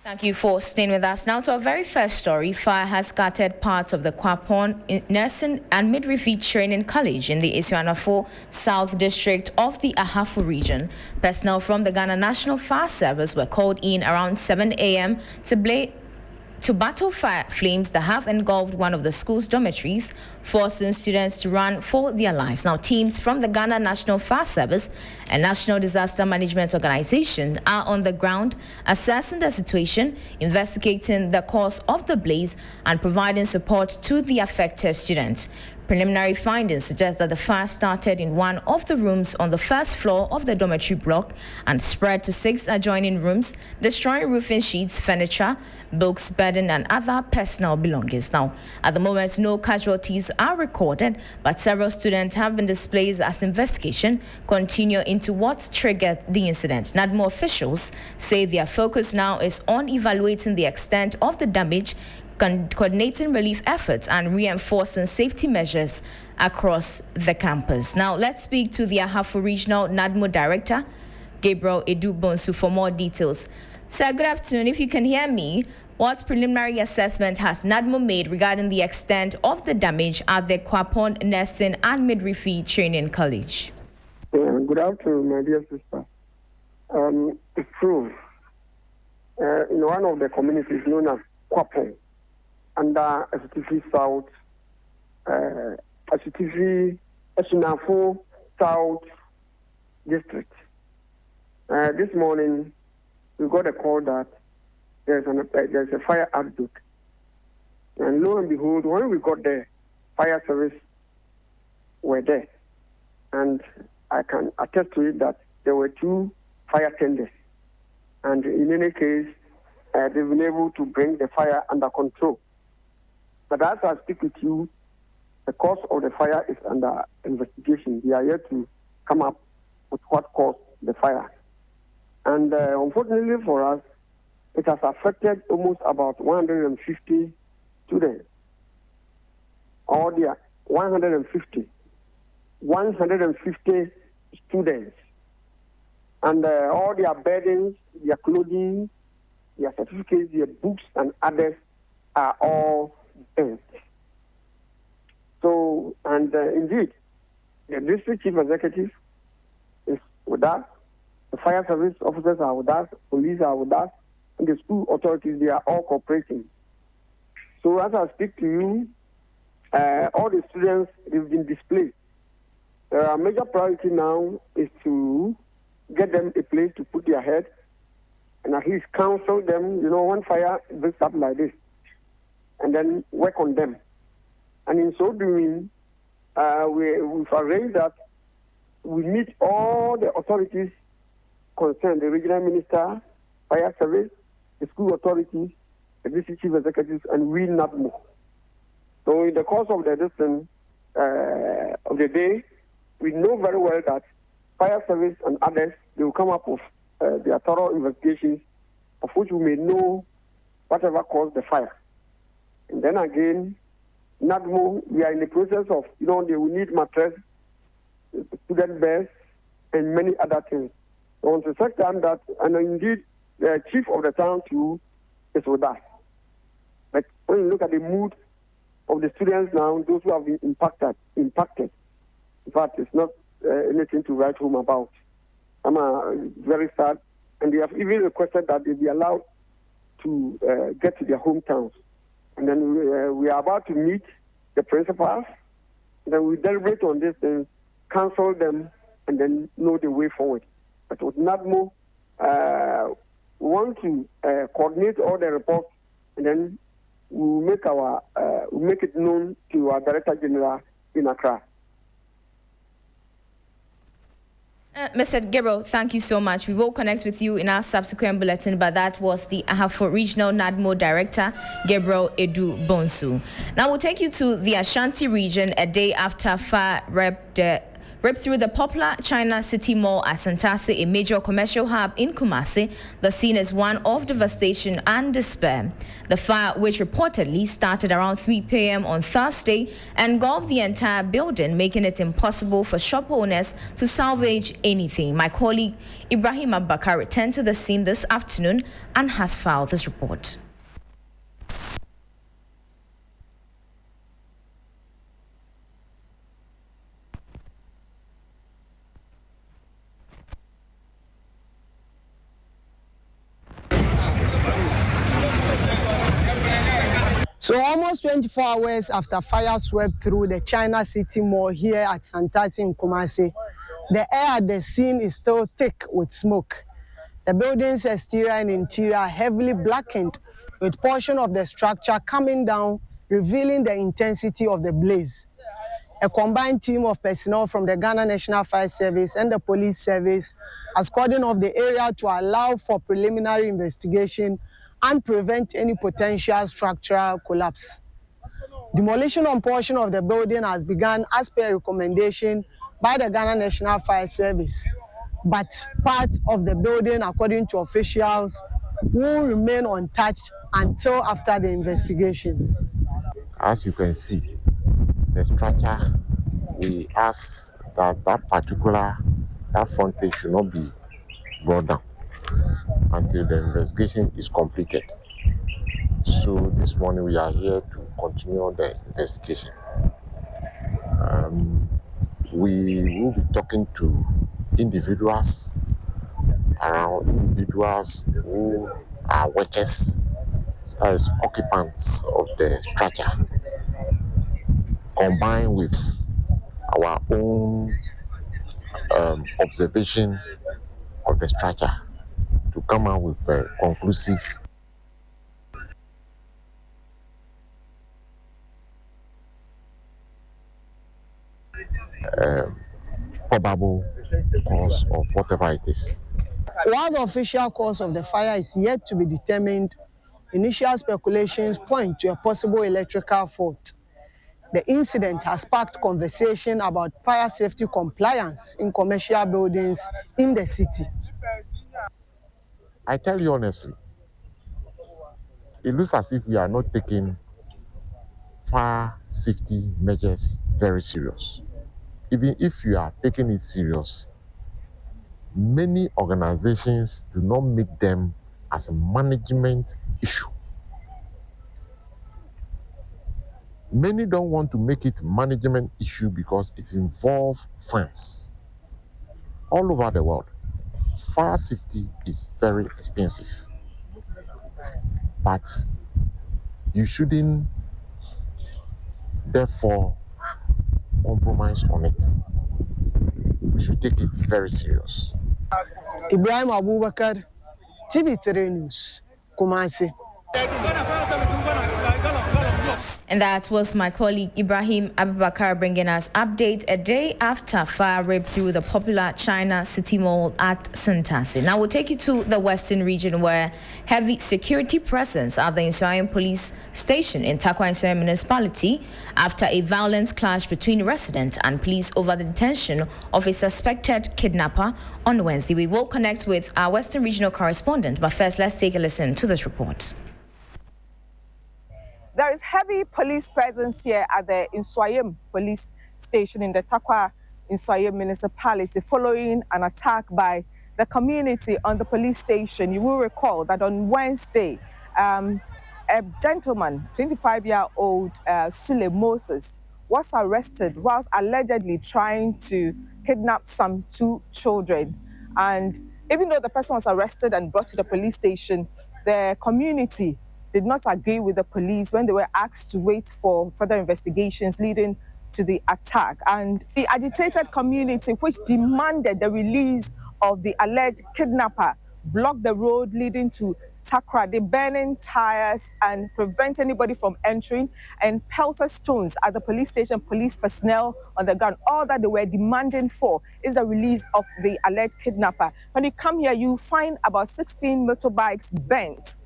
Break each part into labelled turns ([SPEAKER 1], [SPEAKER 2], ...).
[SPEAKER 1] Thank you for staying with us. Now to our very first story. Fire has scattered parts of the Kwapong Nursing and Midwifery Training College in the Enyonam South District of the Ahafo Region. Personnel from the Ghana National Fire Service were called in around 7 a.m. to battle fire flames that have engulfed one of the school's dormitories, forcing students to run for their lives. Now, teams from the Ghana National Fire Service and National Disaster Management Organization are on the ground assessing the situation, investigating the cause of the blaze, and providing support to the affected students. Preliminary findings suggest that the fire started in one of the rooms on the first floor of the dormitory block and spread to 6 adjoining rooms, destroying roofing sheets, furniture, books, bedding, and other personal belongings. Now, at the moment, no casualties are recorded, but several students have been displaced as investigation continue into what triggered the incident. NADMO officials say their focus now is on evaluating the extent of the damage, coordinating relief efforts, and reinforcing safety measures across the campus. Now, let's speak to the Ahafo Regional NADMO Director, Gabriel Edu-Bonsu, for more details. Sir, good afternoon. If you can hear me, what preliminary assessment has NADMO made regarding the extent of the damage at the Kwapong Nursing and Midwifery Training College?
[SPEAKER 2] Good afternoon, my dear sister. It's true. In one of the communities known as Kwapong, under Ashanti South, Ashanti South District. This morning, we got a call that there's a fire outbreak. And lo and behold, when we got there, fire service were there. And I can attest to it that there were 2 fire tenders. And in any case, they've been able to bring the fire under control. But as I speak with you, the cause of the fire is under investigation. We are yet to come up with what caused the fire. And unfortunately for us, it has affected almost about 150 students. All the 150 students. And all their beddings, their clothing, their certificates, their books, and others are all bent. So, and indeed, the district chief executive is with us, the fire service officers are with us, police are with us, and the school authorities, they are all cooperating. So as I speak to you, all the students, they've been displaced. Our major priority now is to get them a place to put their head and at least counsel them, when fire breaks up like this, and then work on them. And in so doing, we've arranged that we meet all the authorities concerned, the regional minister, fire service, the school authorities, the district chief executives, and we NADMO. So in the course of the day, we know very well that fire service and others, they will come up with their thorough investigations, of which we may know whatever caused the fire. And then again, NADMO, we are in the process of, they will need mattress, student beds, and many other things. So on the second time that, and indeed, the chief of the town too is with us. But when you look at the mood of the students now, those who have been impacted, in fact, it's not anything to write home about. I'm very sad, and they have even requested that they be allowed to get to their hometowns. And then we are about to meet the principals, and then we deliberate on this and counsel them, and then know the way forward. But with NADMO, we want to coordinate all the reports, and then we'll make it known to our Director General in Accra.
[SPEAKER 1] Mr. Gabriel, thank you so much. We will connect with you in our subsequent bulletin, but that was the Ahafo Regional NADMO Director, Gabriel Edu-Bonsu. Now we'll take you to the Ashanti Region a day after fire ripped through the popular China City Mall at Santasi, a major commercial hub in Kumasi. The scene is one of devastation and despair. The fire, which reportedly started around 3 p.m. on Thursday, engulfed the entire building, making it impossible for shop owners to salvage anything. My colleague Ibrahim Abubakar returned to the scene this afternoon and has filed this report.
[SPEAKER 3] So almost 24 hours after fire swept through the China City Mall here at Santasi in Kumasi, the air at the scene is still thick with smoke. The building's exterior and interior are heavily blackened, with portion of the structure coming down, revealing the intensity of the blaze. A combined team of personnel from the Ghana National Fire Service and the police service has cordoned off the area to allow for preliminary investigation and prevent any potential structural collapse. Demolition on portion of the building has begun as per recommendation by the Ghana National Fire Service, but part of the building, according to officials, will remain untouched until after the investigations.
[SPEAKER 4] As you can see, the structure, we ask that that frontage should not be brought down until the investigation is completed. So this morning we are here to continue the investigation. We will be talking to individuals who are workers, as occupants of the structure, combined with our own observation of the structure to come out with a conclusive probable cause of whatever it is.
[SPEAKER 3] While the official cause of the fire is yet to be determined, initial speculations point to a possible electrical fault. The incident has sparked conversation about fire safety compliance in commercial buildings in the city.
[SPEAKER 4] I tell you honestly, it looks as if we are not taking fire safety measures very serious. Even if you are taking it serious, many organizations do not make them as a management issue. Many don't want to make it management issue because it involves funds. All over the world, fire safety is very expensive. But you shouldn't therefore compromise on it. We should take it very serious.
[SPEAKER 3] Ibrahim Abubakar, TV3 News, Kumasi.
[SPEAKER 1] And that was my colleague Ibrahim Abubakar bringing us update a day after fire ripped through the popular China City Mall at Santasi. Now we'll take you to the Western Region, where heavy security presence at the Nsuem police station in Nsuem municipality after a violent clash between residents and police over the detention of a suspected kidnapper on Wednesday. We will connect with our Western Regional correspondent, but first let's take a listen to this report.
[SPEAKER 5] There is heavy police presence here at the Nsuem police station in the Nsuem municipality following an attack by the community on the police station. You will recall that on Wednesday, a gentleman, 25-year-old Sule Moses, was arrested whilst allegedly trying to kidnap some 2 children. And even though the person was arrested and brought to the police station, the community did not agree with the police when they were asked to wait for further investigations leading to the attack. And the agitated community, which demanded the release of the alleged kidnapper, blocked the road leading to Takrady, burning tires and prevent anybody from entering, and pelted stones at the police station, police personnel on the ground. All that they were demanding for is the release of the alleged kidnapper. When you come here, you find about 16 motorbikes bent,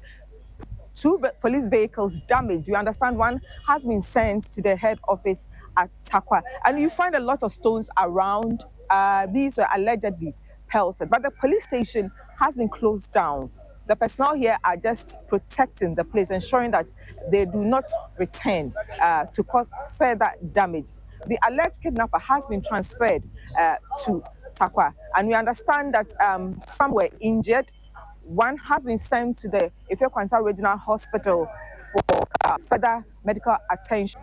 [SPEAKER 5] 2 police vehicles damaged. You understand one has been sent to the head office at Takwa. And you find a lot of stones around. These were allegedly pelted, but the police station has been closed down. The personnel here are just protecting the place, ensuring that they do not return to cause further damage. The alleged kidnapper has been transferred to Takwa, and we understand that some were injured. One has been sent to the Kwapong Regional Hospital for further medical attention.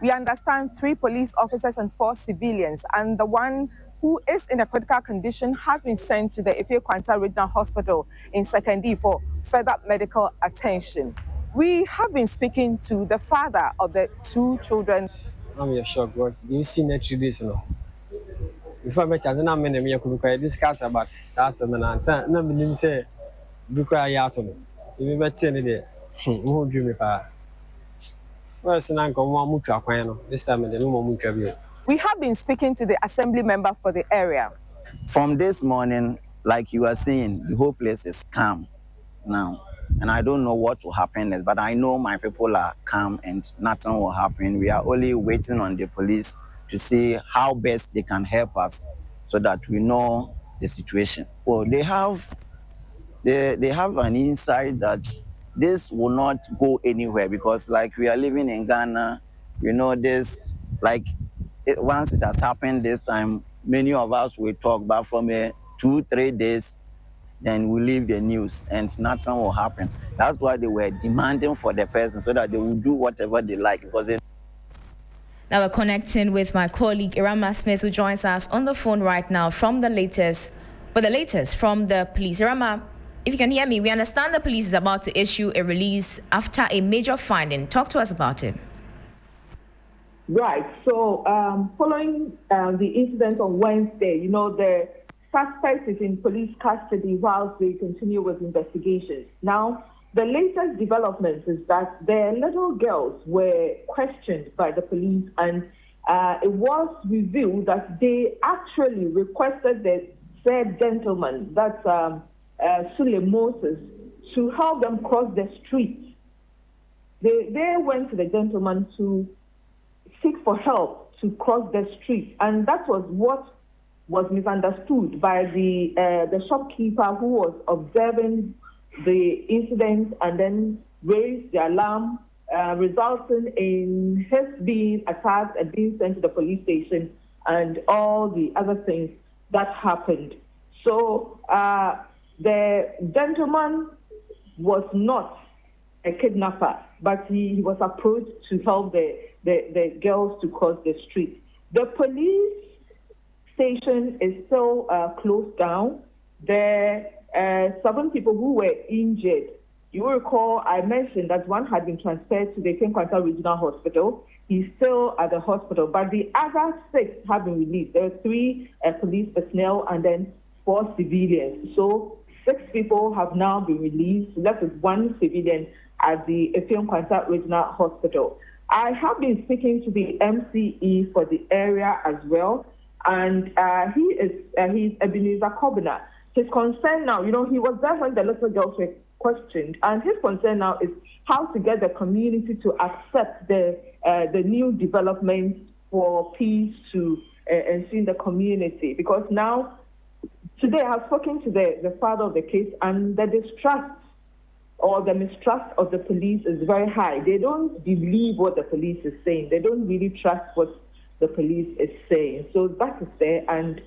[SPEAKER 5] We understand 3 police officers and 4 civilians, and the one who is in a critical condition has been sent to the Kwapong Regional Hospital in Sekandi for further medical attention. We have been speaking to the father of the 2 children.
[SPEAKER 6] I'm shocked because you see next 2 days, Before I tell you, I discuss about Sasa and no say, Buka Yato. To be better in the who dream about. First, and Uncle Mamuka, this time in the Mamuka.
[SPEAKER 5] We have been speaking to the assembly member for the area.
[SPEAKER 7] From this morning, like you are saying, the whole place is calm now. And I don't know what will happen next, but I know my people are calm and nothing will happen. We are only waiting on the police to see how best they can help us so that we know the situation. Well, they have an insight that this will not go anywhere because like we are living in Ghana, you know this, like once it has happened this time, many of us will talk, but from 2-3 days, then we leave the news and nothing will happen. That's why they were demanding for the person so that they will do whatever they like because they.
[SPEAKER 1] Now we're connecting with my colleague Irama Smith, who joins us on the phone right now from the latest from the police. Irama, if you can hear me, we understand the police is about to issue a release after a major finding. Talk to us about it.
[SPEAKER 8] Right. So following the incident on Wednesday, the suspect is in police custody whilst they continue with investigations. Now, the latest development is that the little girls were questioned by the police, and it was revealed that they actually requested the said gentleman, that's Sule Moses, to help them cross the street. They went to the gentleman to seek for help to cross the street, and that was what was misunderstood by the shopkeeper who was observing the incident and then raised the alarm, resulting in his being attacked and being sent to the police station and all the other things that happened. So the gentleman was not a kidnapper, but he was approached to help the girls to cross the street. The police station is still closed down. There are 7 people who were injured. You will recall I mentioned that one had been transferred to the Kwapong Regional Hospital. He's still at the hospital, but the other 6 have been released. There are 3 police personnel and then 4 civilians. So 6 people have now been released. Left with 1 civilian at the Kwapong Regional Hospital. I have been speaking to the MCE for the area as well, and he's Ebenezer Kobina. His concern now, he was there when the little girls were questioned, and his concern now is how to get the community to accept the new developments for peace to ensue in the community. Because now, today I have spoken to the father of the case, and the distrust or the mistrust of the police is very high. They don't believe what the police is saying. They don't really trust what the police is saying. So that is there, and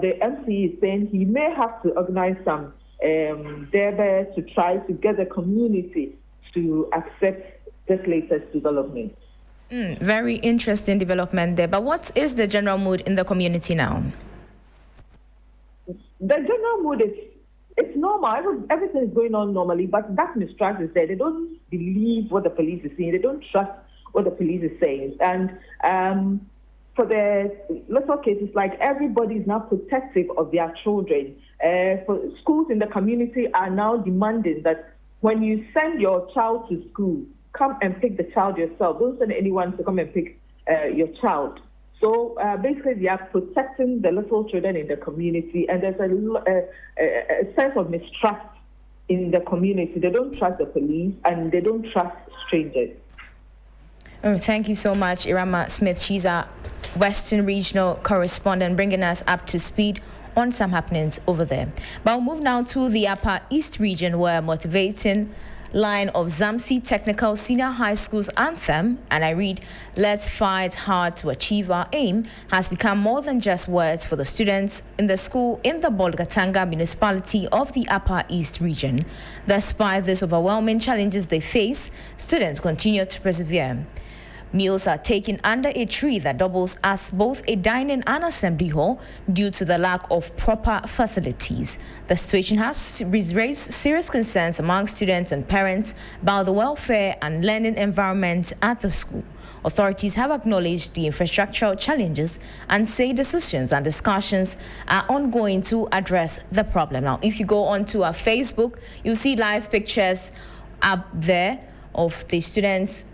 [SPEAKER 8] the MC is saying he may have to organize some there to try to get the community to accept this latest development.
[SPEAKER 1] Very interesting development there. But what is the general mood in the community now?
[SPEAKER 8] The general mood is it's normal. Everything is going on normally, but that mistrust is there. They don't believe what the police is saying. They don't trust what the police is saying. And for the little cases, like everybody is now protective of their children. For schools in the community are now demanding that when you send your child to school, come and pick the child yourself. Don't send anyone to come and pick your child. So basically, they are protecting the little children in the community, and there's a sense of mistrust in the community. They don't trust the police, and they don't trust strangers.
[SPEAKER 1] Thank you so much, Irama Smith. She's our Western Regional correspondent, bringing us up to speed on some happenings over there. But we'll move now to the Upper East Region, where motivating line of Zamsi Technical Senior High School's anthem, and I read, "Let's fight hard to achieve our aim," has become more than just words for the students in the school in the Bolgatanga municipality of the Upper East Region. Despite these overwhelming challenges they face, students continue to persevere. Meals are taken under a tree that doubles as both a dining and assembly hall due to the lack of proper facilities. The situation has raised serious concerns among students and parents about the welfare and learning environment at the school. Authorities have acknowledged the infrastructural challenges and say decisions and discussions are ongoing to address the problem. Now, if you go onto our Facebook, you'll see live pictures up there of the students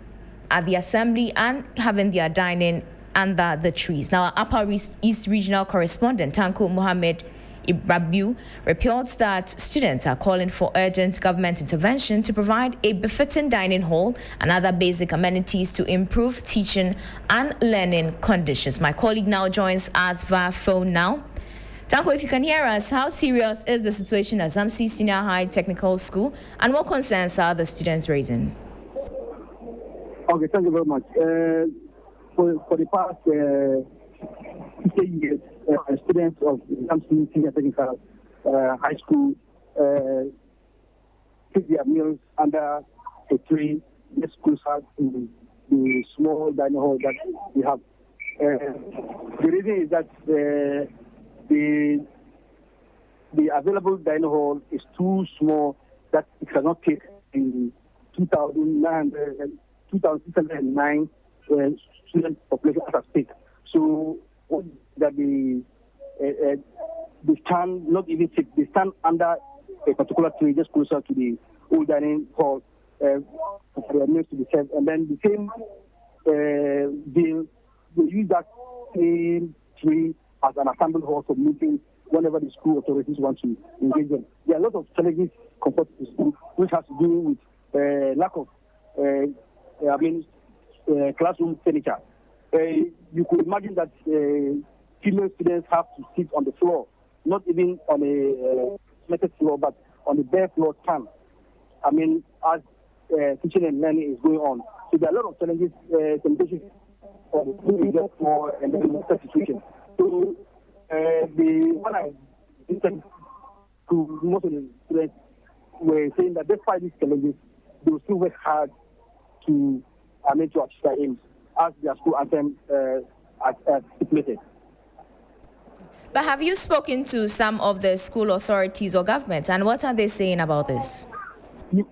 [SPEAKER 1] at the assembly and having their dining under the trees. Now, our Upper East Regional correspondent, Tanko Muhammad Rabiu, reports that students are calling for urgent government intervention to provide a befitting dining hall and other basic amenities to improve teaching and learning conditions. My colleague now joins us via phone now. Tanko, if you can hear us, how serious is the situation at Zamsi Senior High Technical School, and what concerns are the students raising?
[SPEAKER 2] Okay, thank you very much. For the past 15 years, students of Zamsi Senior Technical High School take their meals under a tree just closer to the small dining hall that we have. The reason is that the available dining hall is too small that it cannot take the 2,609 student population at stake. So that they stand not even sick, they stand under a particular tree just closer to the old dining hall for their meals to be served. And then the same they use that same tree as an assembly hall for meetings whenever the school authorities want to engage them. There are a lot of challenges compared to the school, which has to do with lack of classroom furniture. You could imagine that female students have to sit on the floor, not even on a cemented floor, but on a bare floor stand. As teaching and learning is going on. So there are a lot of challenges, temptations for the school for and the situation. So when I listened to most of the students were saying that despite these challenges, they will still work hard to achieve their aims as their school anthem stipulated.
[SPEAKER 1] But have you spoken to some of the school authorities or government, and what are they saying about this?
[SPEAKER 2] Yes,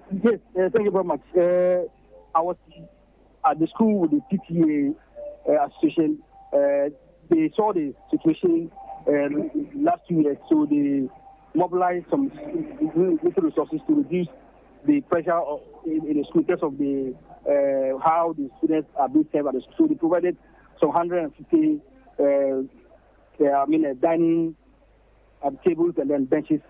[SPEAKER 2] thank you very much. I was at the school with the PTA association. They saw the situation last 2 years, so they mobilized some little resources to reduce the pressure in the school in terms of the how the students are being served at the school. So they provided some 150 dining tables and then benches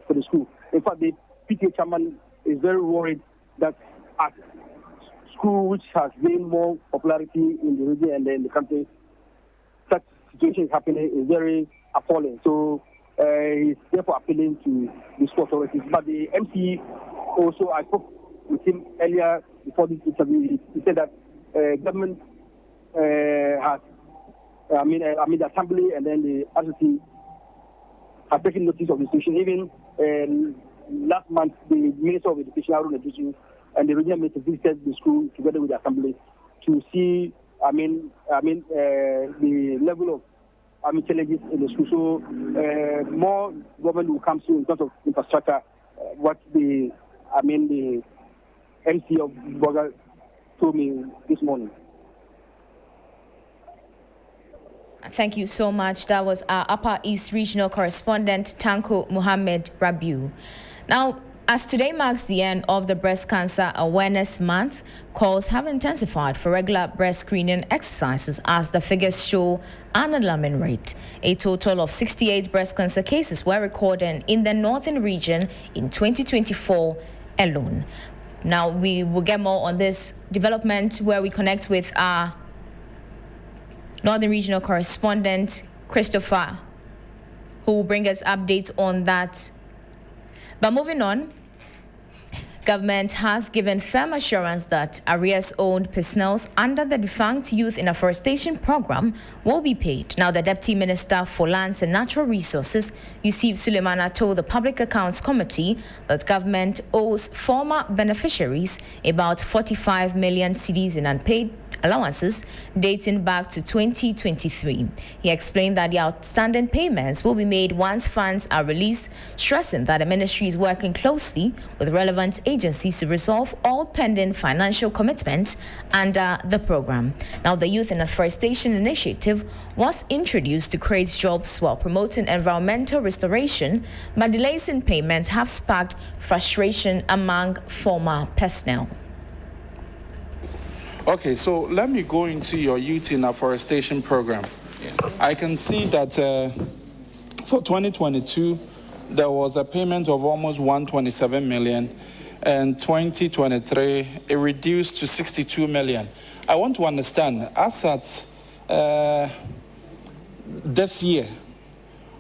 [SPEAKER 2] for the school. In fact, the PTA chairman is very worried that at school which has gained more popularity in the region and in the country, such situation is happening is very appalling. So he's therefore appealing to the school authorities. But the MC also, I spoke with him earlier before this interview. He said that government has, the assembly and then the RCC have taken notice of the situation. Even last month, the Minister of Education, Haruna Education, and the regional minister visited the school together with the assembly to see, the level of challenges in the school. So more government will come soon in terms of infrastructure. What the MC of Boga told me this morning.
[SPEAKER 1] Thank you so much. That was our Upper East Regional correspondent, Tanko Muhammad Rabiu. Now, as today marks the end of the Breast Cancer Awareness Month, calls have intensified for regular breast screening exercises as the figures show an alarming rate. A total of 68 breast cancer cases were recorded in the northern region in 2024 alone. Now, we will get more on this development where we connect with our Northern Regional correspondent, Christopher, who will bring us updates on that. But moving on, government has given firm assurance that arrears-owned personnel under the Defunct Youth in Afforestation Program will be paid. Now, the Deputy Minister for Lands and Natural Resources, Yusuf Sulemana, told the Public Accounts Committee that government owes former beneficiaries about 45 million cedis in unpaid allowances dating back to 2023. He explained that the outstanding payments will be made once funds are released, stressing that the ministry is working closely with relevant agencies to resolve all pending financial commitments under the program. Now, the Youth in Afforestation Initiative was introduced to create jobs while promoting environmental restoration, but delays in payment have sparked frustration among former personnel.
[SPEAKER 9] Okay, so let me go into your Youth in Afforestation program. I can see that for 2022, there was a payment of almost 127 million, and 2023, it reduced to 62 million. I want to understand, as at this year,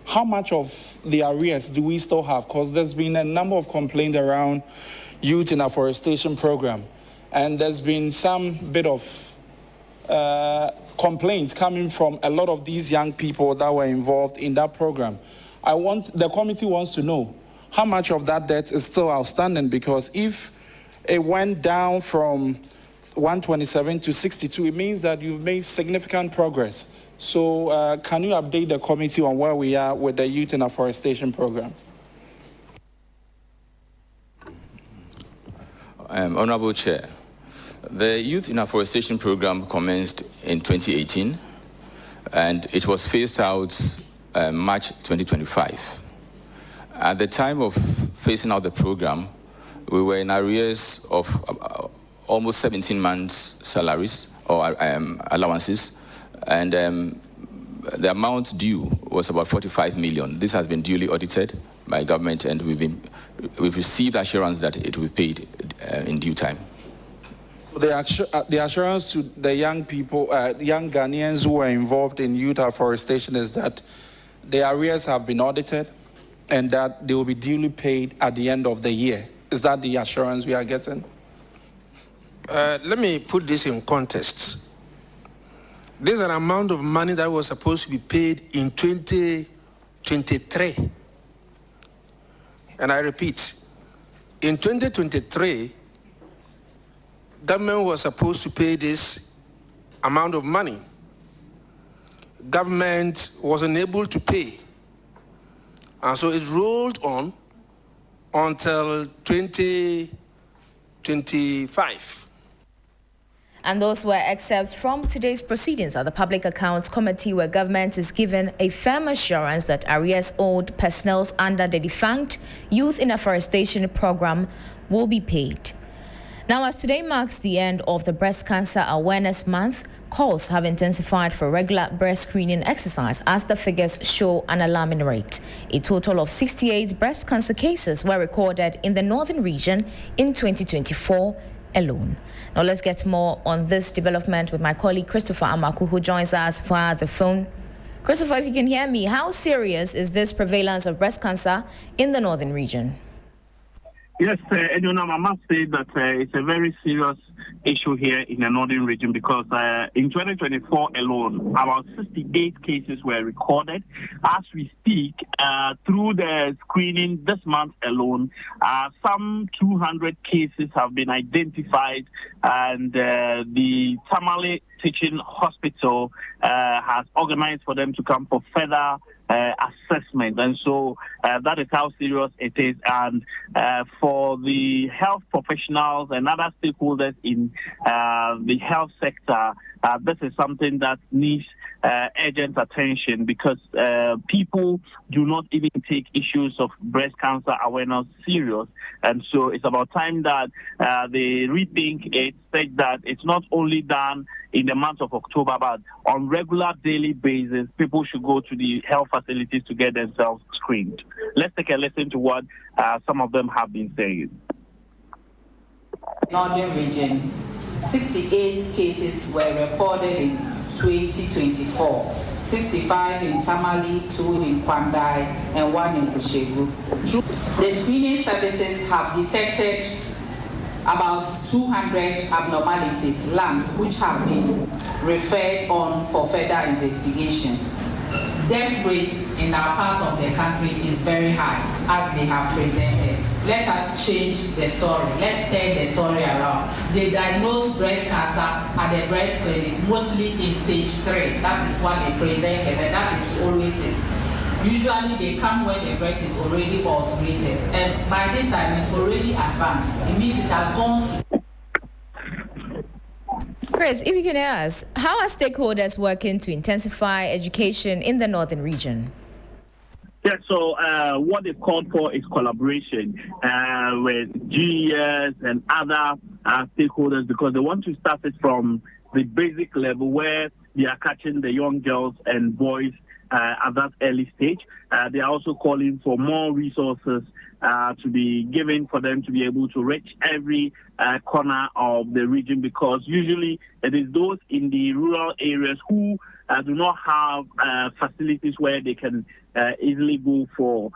[SPEAKER 9] how much of the arrears do we still have? Because there's been a number of complaints around Youth in Afforestation program. And there's been some bit of complaints coming from a lot of these young people that were involved in that program. The committee wants to know how much of that debt is still outstanding, because if it went down from 127 to 62, it means that you've made significant progress. So can you update the committee on where we are with the Youth in Afforestation program?
[SPEAKER 10] Honorable Chair, the Youth in Afforestation program commenced in 2018, and it was phased out March 2025. At the time of phasing out the program, we were in arrears of almost 17 months' salaries or allowances, and the amount due was about 45 million. This has been duly audited by government, and we've received assurance that it will be paid in due time.
[SPEAKER 9] The assurance to the young people, young Ghanaians who were involved in youth afforestation is that the arrears have been audited and that they will be duly paid at the end of the year. Is that the assurance we are getting?
[SPEAKER 11] Let me put this in context. There's an amount of money that was supposed to be paid in 2023. And I repeat, in 2023, government was supposed to pay this amount of money. Government was unable to pay. And so it rolled on until 2025.
[SPEAKER 1] And those were excerpts from today's proceedings at the Public Accounts Committee, where government is given a firm assurance that arrears owed personnel under the Defunct Youth in Afforestation program will be paid. Now, as today marks the end of the Breast Cancer Awareness Month, calls have intensified for regular breast screening exercise as the figures show an alarming rate. A total of 68 breast cancer cases were recorded in the Northern Region in 2024 alone. Now, let's get more on this development with my colleague Christopher Amaku, who joins us via the phone. Christopher, if you can hear me, how serious is this prevalence of breast cancer in the Northern Region?
[SPEAKER 12] Yes, Enyonam, I must say that it's a very serious issue here in the Northern Region, because in 2024 alone, about 68 cases were recorded. As we speak, through the screening this month alone, some 200 cases have been identified, and the Tamale Teaching Hospital has organized for them to come for further assessment. And so that is how serious it is. And for the health professionals and other stakeholders in the health sector, this is something that needs urgent attention, because people do not even take issues of breast cancer awareness serious. And so it's about time that they rethink it, such that it's not only done in the month of October, but on regular daily basis, people should go to the health facilities to get themselves screened. Let's take a listen to what some of them have been saying.
[SPEAKER 13] Northern Region, 68 cases were reported in 2024, 65 in Tamale, 2 in Kwandai, and 1 in Kushegu. The screening services have detected about 200 abnormalities, lungs, which have been referred on for further investigations. Death rate in our part of the country is very high, as they have presented. Let us change the story. Let's turn the story around. They diagnose breast cancer at the breast clinic, mostly in stage 3. That is what they presented, and that is always it. Usually they come when the breast is already ulcerated, and by this time it's already advanced. It means it has gone to...
[SPEAKER 1] Chris, if you can hear us, how are stakeholders working to intensify education in the northern region?
[SPEAKER 12] Yeah, so what they called for is collaboration with GES and other stakeholders, because they want to start it from the basic level where they are catching the young girls and boys at that early stage. They are also calling for more resources to be given for them to be able to reach every corner of the region, because usually it is those in the rural areas who do not have facilities where they can easily go for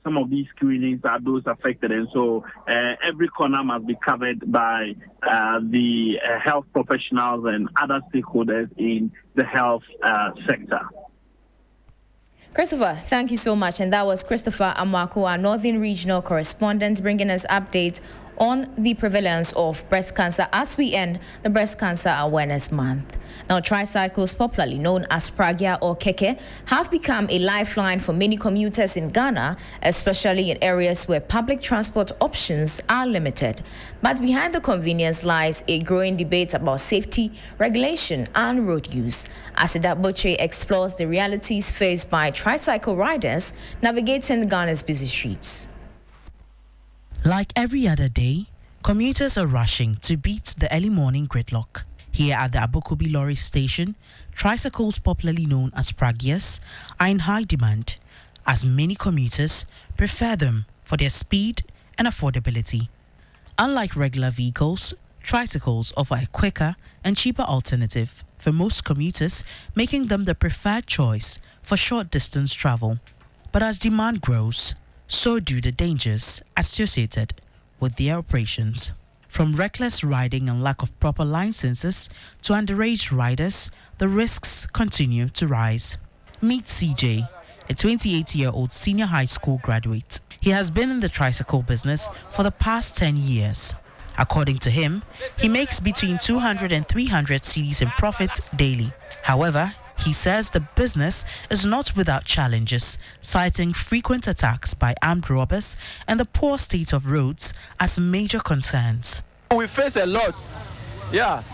[SPEAKER 12] some of these screenings are those affected. And so every corner must be covered by the health professionals and other stakeholders in the health sector.
[SPEAKER 1] Christopher, thank you so much. And that was Christopher Amwako, our Northern Regional Correspondent, bringing us updates on the prevalence of breast cancer as we end the Breast Cancer Awareness Month. Now, tricycles, popularly known as pragia or keke, have become a lifeline for many commuters in Ghana, especially in areas where public transport options are limited. But behind the convenience lies a growing debate about safety, regulation, and road use. Asida Boche explores the realities faced by tricycle riders navigating Ghana's busy streets.
[SPEAKER 14] Like every other day, commuters are rushing to beat the early morning gridlock. Here at the Abokobi Lorry Station, tricycles, popularly known as pragias, are in high demand, as many commuters prefer them for their speed and affordability. Unlike regular vehicles, tricycles offer a quicker and cheaper alternative for most commuters, making them the preferred choice for short-distance travel. But as demand grows, so do the dangers associated with their operations. From reckless riding and lack of proper licenses to underage riders, the risks continue to rise. Meet CJ, a 28-year-old senior high school graduate. He has been in the tricycle business for the past 10 years. According to him, he makes between 200 and 300 cedis in profit daily. However, he says the business is not without challenges, citing frequent attacks by armed robbers and the poor state of roads as major concerns.
[SPEAKER 15] We face a lot. Yeah,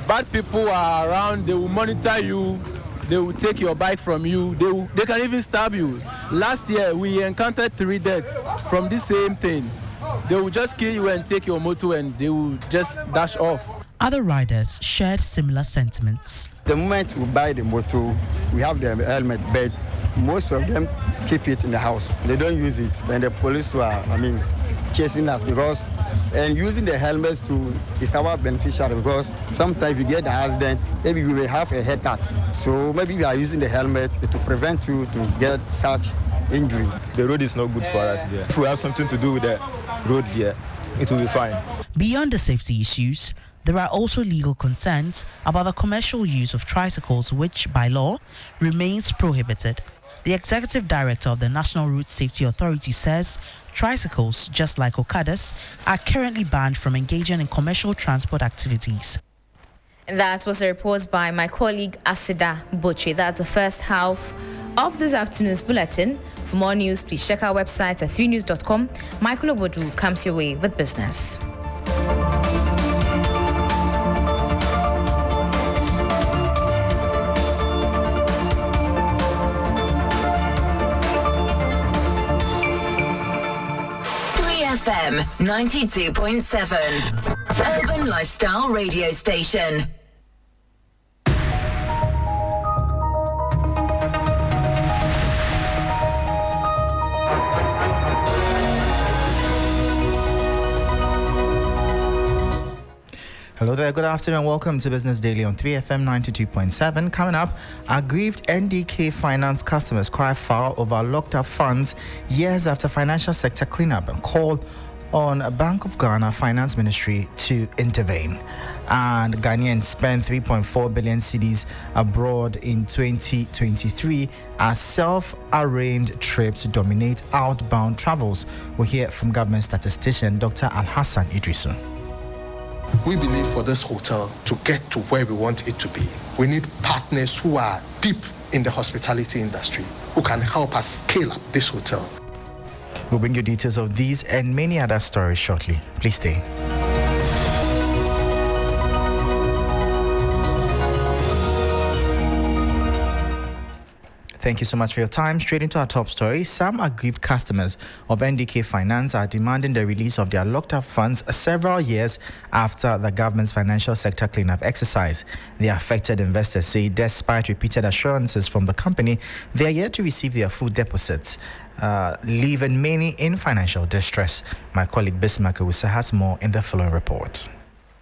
[SPEAKER 15] bad people are around. They will monitor you. They will take your bike from you. They can even stab you. Last year, we encountered 3 deaths from this same thing. They will just kill you and take your motor and they will just dash off.
[SPEAKER 14] Other riders shared similar sentiments.
[SPEAKER 16] The moment we buy the motor, we have the helmet, but most of them keep it in the house. They don't use it. And the police are, chasing us because, and using the helmets is our beneficial, because sometimes you get the accident, maybe you will have a head cut. So maybe we are using the helmet to prevent you to get such injury.
[SPEAKER 17] The road is not good for us there. If we have something to do with the road here, it will be fine.
[SPEAKER 14] Beyond the safety issues, there are also legal concerns about the commercial use of tricycles, which, by law, remains prohibited. The executive director of the National Road Safety Authority says tricycles, just like Okadas, are currently banned from engaging in commercial transport activities.
[SPEAKER 1] And that was a report by my colleague Asida Boche. That's the first half of this afternoon's bulletin. For more news, please check our website at 3news.com. Michael Obodu comes your way with business.
[SPEAKER 18] FM 92.7, Urban Lifestyle Radio Station.
[SPEAKER 19] Hello there, good afternoon. Welcome to Business Daily on 3FM 92.7. Coming up, aggrieved NDK Finance customers cry foul over locked up funds years after financial sector cleanup and call on a Bank of Ghana Finance Ministry to intervene. And Ghanaians spent 3.4 billion cedis abroad in 2023 as self-arranged trips dominate outbound travels. We'll hear from government statistician Dr. Al-Hassan Idrisu.
[SPEAKER 20] We believe for this hotel to get to where we want it to be, we need partners who are deep in the hospitality industry, who can help us scale up this hotel.
[SPEAKER 19] We'll bring you details of these and many other stories shortly. Please stay. Thank you so much for your time. Straight into our top story. Some aggrieved customers of NDK Finance are demanding the release of their locked-up funds several years after the government's financial sector cleanup exercise. The affected investors say despite repeated assurances from the company, they are yet to receive their full deposits, leaving many in financial distress. My colleague Bismarck Owusa has more in the following report.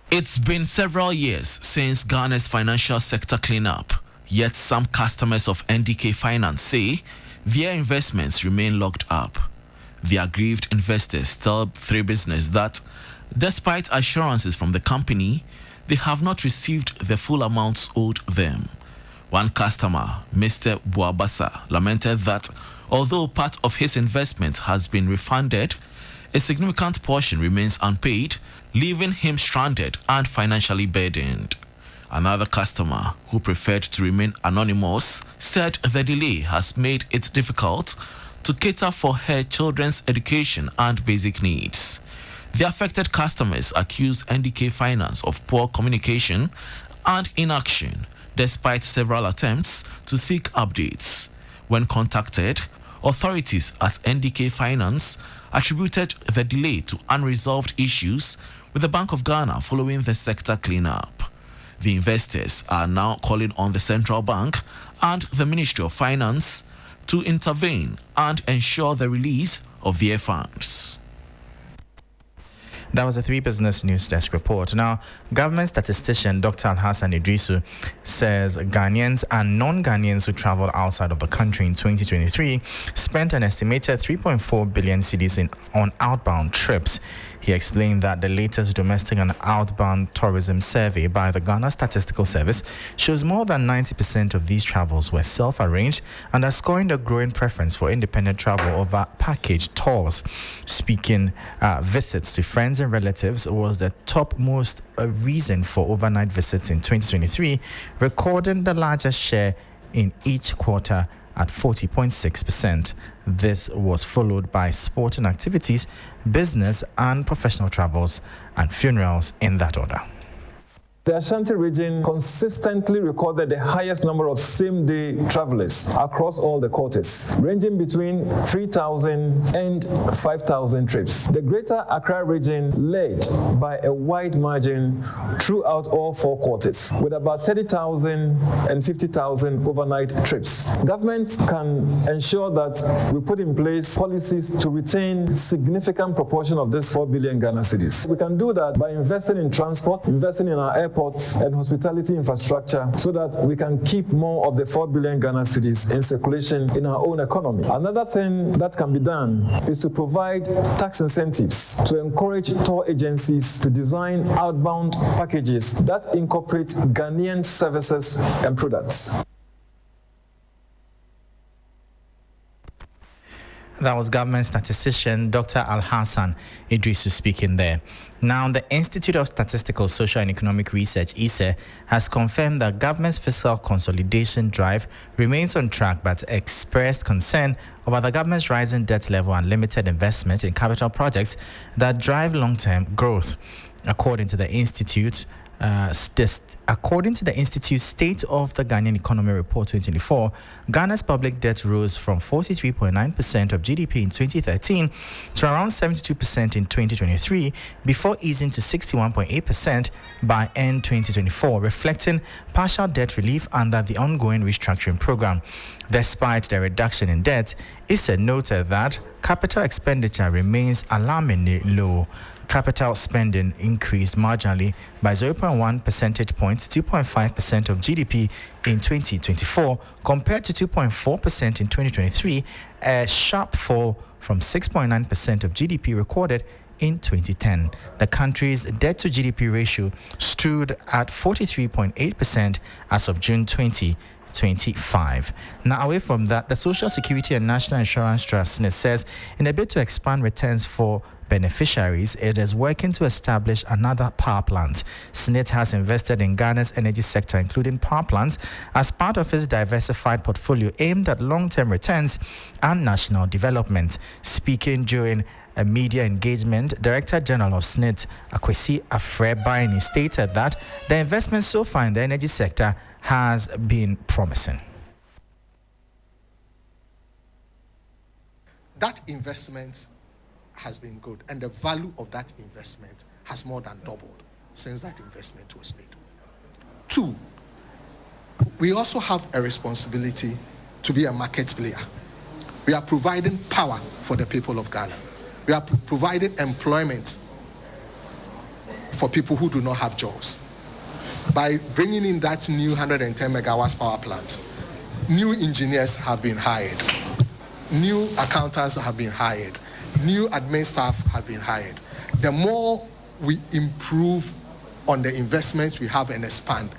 [SPEAKER 21] It's been several years since Ghana's financial sector cleanup. Yet some customers of NDK Finance say their investments remain locked up. The aggrieved investors tell 3 Business that despite assurances from the company, they have not received the full amounts owed them. One customer, Mr. Buabasa, lamented that although part of his investment has been refunded, a significant portion remains unpaid, leaving him stranded and financially burdened. Another customer, who preferred to remain anonymous, said the delay has made it difficult to cater for her children's education and basic needs. The affected customers accuse NDK Finance of poor communication and inaction, despite several attempts to seek updates. When contacted, authorities at NDK Finance attributed the delay to unresolved issues with the Bank of Ghana following the sector cleanup. The investors are now calling on the Central Bank and the Ministry of Finance to intervene and ensure the release of their funds.
[SPEAKER 19] That was a 3 Business News Desk report. Now, government statistician Dr. Al-Hassan Idrisu says Ghanaians and non-Ghanaians who traveled outside of the country in 2023 spent an estimated 3.4 billion cedis on outbound trips. He explained that the latest domestic and outbound tourism survey by the Ghana Statistical Service shows more than 90% of these travels were self-arranged, underscoring the growing preference for independent travel over package tours. Speaking, visits to friends and relatives was the topmost reason for overnight visits in 2023, recording the largest share in each quarter at 40.6%. This was followed by sporting activities, business and professional travels, and funerals in that order.
[SPEAKER 22] The Ashanti region consistently recorded the highest number of same-day travelers across all the quarters, ranging between 3,000 and 5,000 trips. The Greater Accra region led by a wide margin throughout all 4 quarters, with about 30,000 and 50,000 overnight trips. Government can ensure that we put in place policies to retain a significant proportion of this 4 billion Ghana cedis. We can do that by investing in transport, investing in our airports and hospitality infrastructure so that we can keep more of the 4 billion Ghana cedis in circulation in our own economy. Another thing that can be done is to provide tax incentives to encourage tour agencies to design outbound packages that incorporate Ghanaian services and products.
[SPEAKER 19] That was government statistician Dr. Al-Hassan Idrisu speaking there. Now, the Institute of Statistical, Social and Economic Research, ISE, has confirmed that government's fiscal consolidation drive remains on track, but expressed concern about the government's rising debt level and limited investment in capital projects that drive long-term growth. According to the Institute's State of the Ghanaian Economy Report 2024, Ghana's public debt rose from 43.9% of GDP in 2013 to around 72% in 2023, before easing to 61.8% by end 2024, reflecting partial debt relief under the ongoing restructuring program. Despite the reduction in debt, ISE noted that capital expenditure remains alarmingly low. capital spending increased marginally by 0.1 percentage points, 2.5% of GDP in 2024, compared to 2.4% in 2023, a sharp fall from 6.9% of GDP recorded in 2010. The country's debt-to-GDP ratio stood at 43.8% as of June 2025. Now, away from that, the Social Security and National Insurance Trust says in a bid to expand returns for beneficiaries, it is working to establish another power plant. SNIT has invested in Ghana's energy sector, including power plants, as part of its diversified portfolio aimed at long-term returns and national development. Speaking during a media engagement, Director General of SNIT, Kwesi Afrɛ-Baini, stated that the investment so far in the energy sector has been promising.
[SPEAKER 20] That investment has been good, and the value of that investment has more than doubled since that investment was made. 2, we also have a responsibility to be a market player. We are providing power for the people of Ghana. We are providing employment for people who do not have jobs. By bringing in that new 110 megawatts power plant, new engineers have been hired, new accountants have been hired, new admin staff have been hired. The more we improve on the investments we have and expand,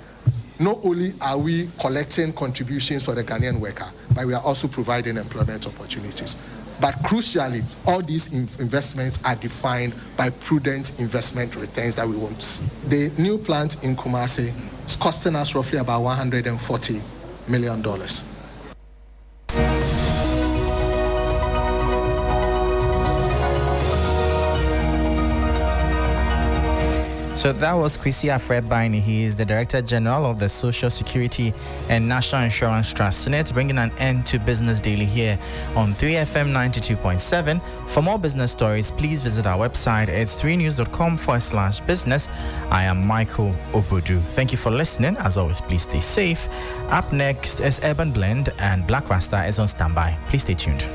[SPEAKER 20] not only are we collecting contributions for the Ghanaian worker, but we are also providing employment opportunities. But crucially, all these investments are defined by prudent investment returns that we want to see. The new plant in Kumasi is costing us roughly about $140 million.
[SPEAKER 19] So that was Kwesi Afrɛ-Baini. He is the Director General of the Social Security and National Insurance Trust, SNIT, bringing an end to Business Daily here on 3FM 92.7. For more business stories, please visit our website. It's 3news.com/business. I am Michael Obodu. Thank you for listening. As always, please stay safe. Up next is Urban Blend, and Black Rasta is on standby. Please stay tuned.